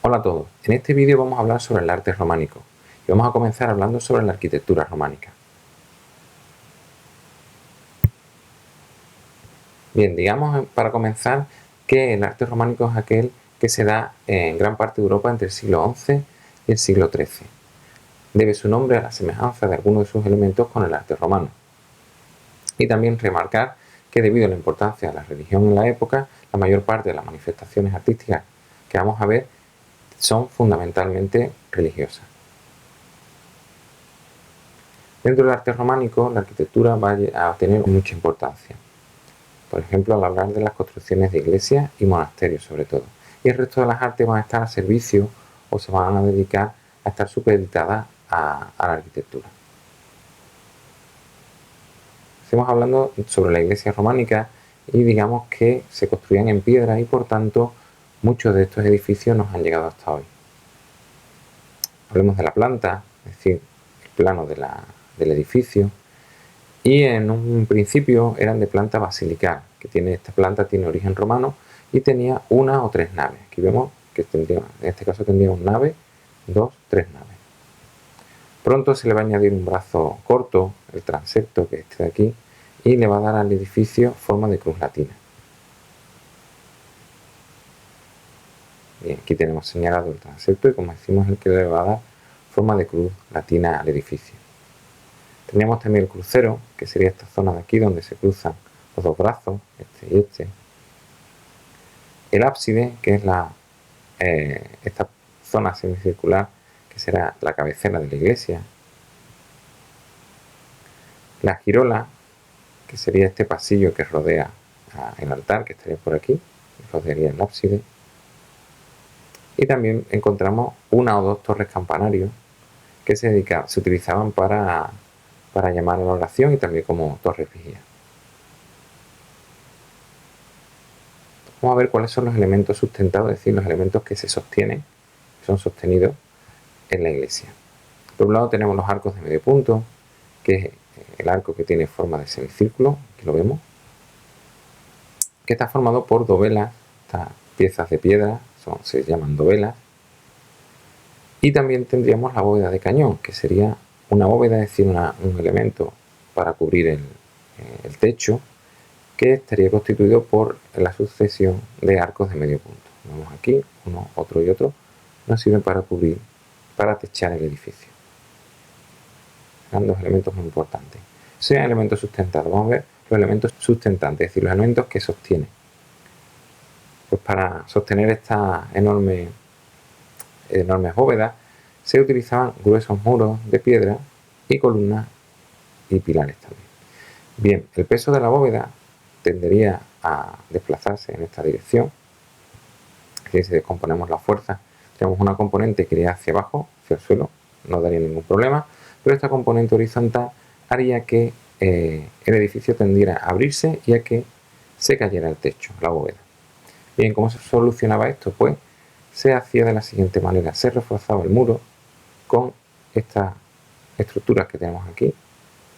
Hola a todos, en este vídeo vamos a hablar sobre el arte románico y vamos a comenzar hablando sobre la arquitectura románica. Bien, digamos para comenzar que el arte románico es aquel que se da en gran parte de Europa entre el siglo XI y el siglo XIII. Debe su nombre a la semejanza de algunos de sus elementos con el arte romano. Y también remarcar que debido a la importancia de la religión en la época, la mayor parte de las manifestaciones artísticas que vamos a ver son fundamentalmente religiosas. Dentro del arte románico, la arquitectura va a tener mucha importancia. Por ejemplo, al hablar de las construcciones de iglesias y monasterios sobre todo. Y el resto de las artes van a estar a servicio o se van a dedicar a estar supeditadas a la arquitectura. Estamos hablando sobre la iglesia románica y digamos que se construían en piedra y por tanto muchos de estos edificios nos han llegado hasta hoy. Hablemos de la planta, es decir, el plano del edificio. Y en un principio eran de planta basilical, esta planta tiene origen romano y tenía una o tres naves. Aquí vemos que en este caso tendría una nave, dos, tres naves. Pronto se le va a añadir un brazo corto, el transepto, que es este de aquí, y le va a dar al edificio forma de cruz latina. Bien, aquí tenemos señalado el transepto y como decimos es el que le va a dar forma de cruz latina al edificio. Teníamos también el crucero, que sería esta zona de aquí donde se cruzan los dos brazos, este y este. El ábside, que es esta zona semicircular, que será la cabecera de la iglesia. La girola, que sería este pasillo que rodea el altar, que estaría por aquí, rodearía el ábside. Y también encontramos una o dos torres campanarios que se utilizaban para llamar a la oración y también como torres vigías. Vamos a ver cuáles son los elementos sustentados, es decir, los elementos que se sostienen, que son sostenidos en la iglesia. Por un lado tenemos los arcos de medio punto, que es el arco que tiene forma de semicírculo, aquí lo vemos, que está formado por dovelas, estas piezas de piedra, se llaman dovelas, y también tendríamos la bóveda de cañón, que sería una bóveda, es decir, un elemento para cubrir el techo, que estaría constituido por la sucesión de arcos de medio punto. Vemos aquí, uno, otro y otro, nos sirven para cubrir, para techar el edificio. Son dos elementos muy importantes. Sean elementos sustentados. Vamos a ver los elementos sustentantes, es decir, los elementos que sostienen. Pues para sostener estas enormes bóvedas se utilizaban gruesos muros de piedra y columnas y pilares también. Bien, el peso de la bóveda tendería a desplazarse en esta dirección. Si descomponemos la fuerza, tenemos una componente que iría hacia abajo, hacia el suelo, no daría ningún problema, pero esta componente horizontal haría que el edificio tendiera a abrirse y a que se cayera el techo, la bóveda. Bien, ¿cómo se solucionaba esto? Pues se hacía de la siguiente manera: se reforzaba el muro con estas estructuras que tenemos aquí,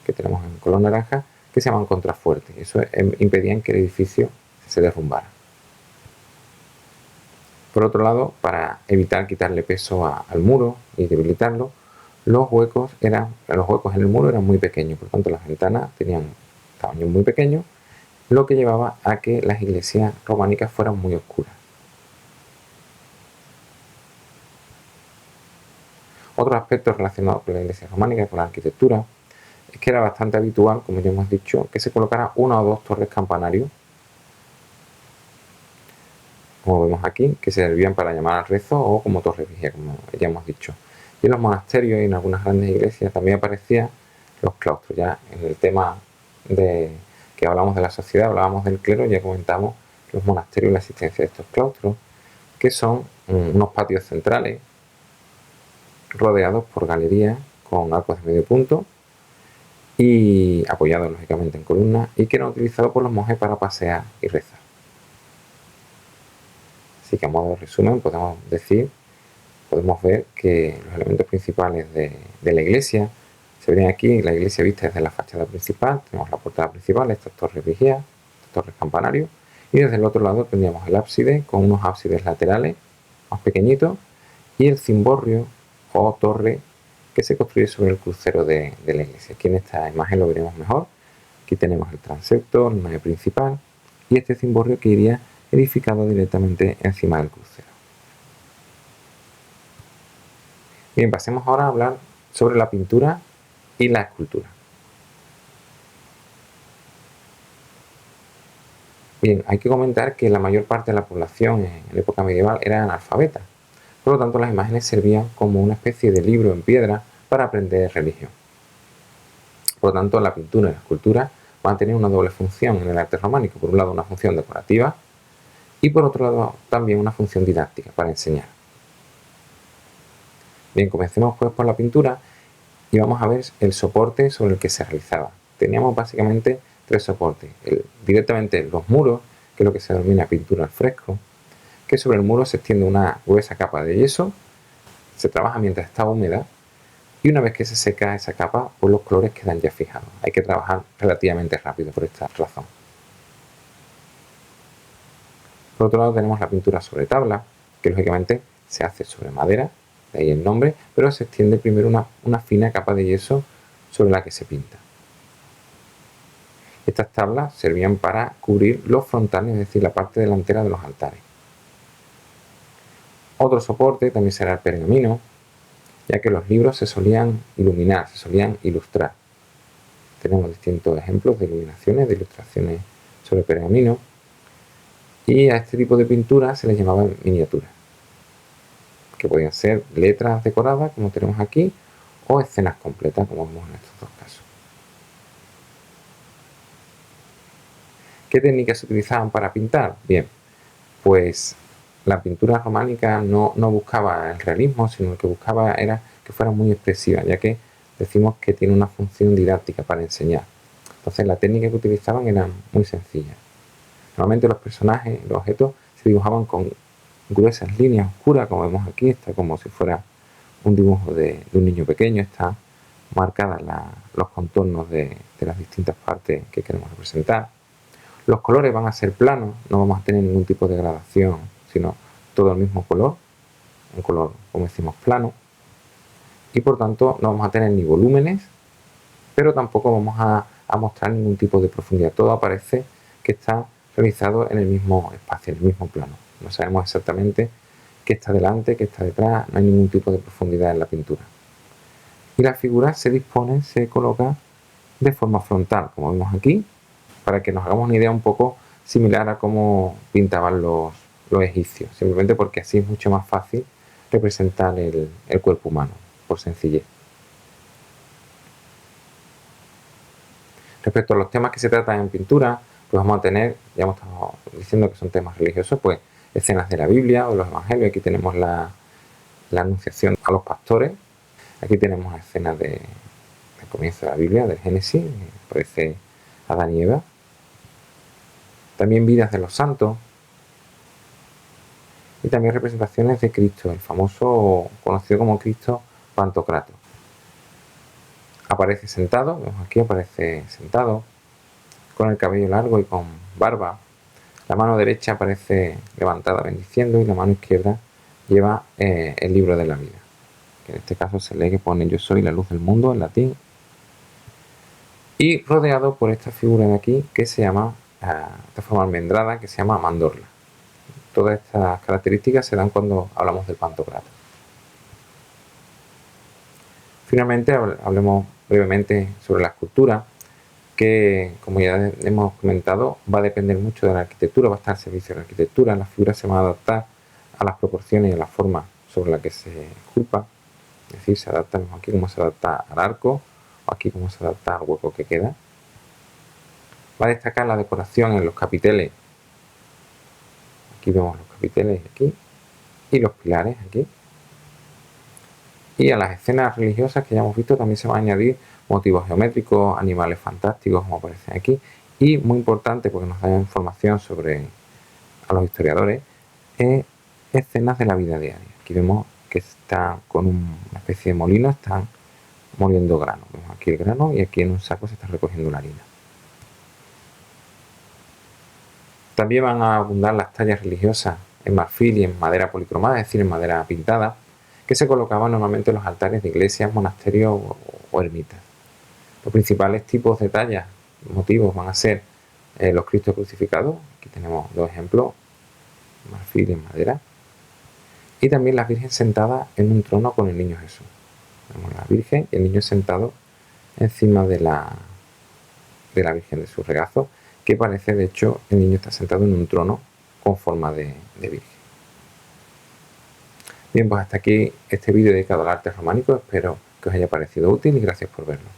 que tenemos en color naranja, que se llaman contrafuertes. Eso impedía que el edificio se derrumbara. Por otro lado, para evitar quitarle peso al muro y debilitarlo, los huecos en el muro eran muy pequeños, por tanto las ventanas tenían tamaño muy pequeño, lo que llevaba a que las iglesias románicas fueran muy oscuras. Otro aspecto relacionado con la iglesia románica y con la arquitectura es que era bastante habitual, como ya hemos dicho, que se colocara una o dos torres campanarios, como vemos aquí, que servían para llamar al rezo o como torres vigías, como ya hemos dicho. Y en los monasterios y en algunas grandes iglesias también aparecían los claustros. Ya en el tema que hablamos de la sociedad, hablábamos del clero, ya comentamos los monasterios y la existencia de estos claustros, que son unos patios centrales rodeados por galerías con arcos de medio punto y apoyados lógicamente en columnas, y que eran utilizados por los monjes para pasear y rezar. Así que a modo de resumen podemos ver que los elementos principales de la iglesia se ven aquí. La iglesia vista desde la fachada principal, tenemos la portada principal, estas torres vigías, estas torres campanarios, y desde el otro lado tendríamos el ábside con unos ábsides laterales más pequeñitos y el cimborrio o torre que se construye sobre el crucero de la iglesia. Aquí en esta imagen lo veremos mejor. Aquí tenemos el transepto, la nave principal y este cimborrio que iría edificado directamente encima del crucero. Bien, pasemos ahora a hablar sobre la pintura y la escultura. Bien, hay que comentar que la mayor parte de la población en la época medieval era analfabeta. Por lo tanto, las imágenes servían como una especie de libro en piedra para aprender religión. Por lo tanto, la pintura y la escultura van a tener una doble función en el arte románico. Por un lado, una función decorativa y por otro lado, también una función didáctica para enseñar. Bien, comencemos pues por la pintura y vamos a ver el soporte sobre el que se realizaba. Teníamos básicamente tres soportes. Directamente los muros, que es lo que se denomina pintura al fresco, que sobre el muro se extiende una gruesa capa de yeso, se trabaja mientras está húmeda y una vez que se seca esa capa, pues los colores quedan ya fijados. Hay que trabajar relativamente rápido por esta razón. Por otro lado tenemos la pintura sobre tabla, que lógicamente se hace sobre madera, de ahí el nombre, pero se extiende primero una fina capa de yeso sobre la que se pinta. Estas tablas servían para cubrir los frontales, es decir, la parte delantera de los altares. Otro soporte también será el pergamino, ya que los libros se solían iluminar, se solían ilustrar. Tenemos distintos ejemplos de iluminaciones, de ilustraciones sobre pergamino, y a este tipo de pintura se les llamaba miniaturas, que podían ser letras decoradas, como tenemos aquí, o escenas completas, como vemos en estos dos casos. ¿Qué técnicas se utilizaban para pintar? Bien, pues la pintura románica no buscaba el realismo, sino lo que buscaba era que fuera muy expresiva, ya que decimos que tiene una función didáctica para enseñar. Entonces la técnica que utilizaban era muy sencilla. Normalmente los personajes, los objetos, se dibujaban con gruesas líneas oscuras, como vemos aquí, está como si fuera un dibujo de un niño pequeño, está marcadas los contornos de las distintas partes que queremos representar. Los colores van a ser planos, no vamos a tener ningún tipo de gradación, sino todo el mismo color, un color, como decimos, plano, y por tanto no vamos a tener ni volúmenes, pero tampoco vamos a mostrar ningún tipo de profundidad. Todo aparece que está realizado en el mismo espacio, en el mismo plano. No sabemos exactamente qué está delante, qué está detrás, no hay ningún tipo de profundidad en la pintura. Y las figuras se disponen, se colocan de forma frontal, como vemos aquí, para que nos hagamos una idea un poco similar a cómo pintaban los egipcios, simplemente porque así es mucho más fácil representar el cuerpo humano, por sencillez. Respecto a los temas que se tratan en pintura, pues vamos a tener, ya hemos estado diciendo que son temas religiosos, pues escenas de la Biblia o los evangelios. Aquí tenemos la anunciación a los pastores, aquí tenemos escenas del comienzo de la Biblia, del Génesis, aparece Adán y Eva. También vidas de los santos y también representaciones de Cristo, el famoso conocido como Cristo Pantocrator. Aparece sentado, vemos aquí, aparece sentado, con el cabello largo y con barba. La mano derecha aparece levantada bendiciendo y la mano izquierda lleva el libro de la vida, que en este caso se lee que pone yo soy la luz del mundo en latín, y rodeado por esta figura de aquí que se llama, de forma almendrada, que se llama mandorla. Todas estas características se dan cuando hablamos del Pantocrator. Finalmente hablemos brevemente sobre la escultura, que como ya hemos comentado va a depender mucho de la arquitectura, va a estar al servicio de la arquitectura. Las figuras se van a adaptar a las proporciones y a la forma sobre la que se esculpa, es decir, se adapta aquí como se adapta al arco o aquí como se adapta al hueco que queda. Va a destacar la decoración en los capiteles, aquí vemos los capiteles aquí y los pilares aquí. Y a las escenas religiosas que ya hemos visto también se van a añadir motivos geométricos, animales fantásticos como aparecen aquí, y muy importante porque nos da información sobre a los historiadores, escenas de la vida diaria. Aquí vemos que está con una especie de molino, están moliendo grano. Vemos aquí el grano y aquí en un saco se está recogiendo la harina. También van a abundar las tallas religiosas en marfil y en madera policromada, es decir, en madera pintada, que se colocaban normalmente en los altares de iglesias, monasterios o ermitas. Los principales tipos de tallas, motivos, van a ser los Cristos crucificados. Aquí tenemos dos ejemplos, marfil y madera. Y también la Virgen sentada en un trono con el niño Jesús. Tenemos la Virgen y el niño sentado encima de la Virgen, de su regazo, que parece, de hecho, el niño está sentado en un trono con forma de Virgen. Bien, pues hasta aquí este vídeo dedicado al arte románico. Espero que os haya parecido útil y gracias por verlo.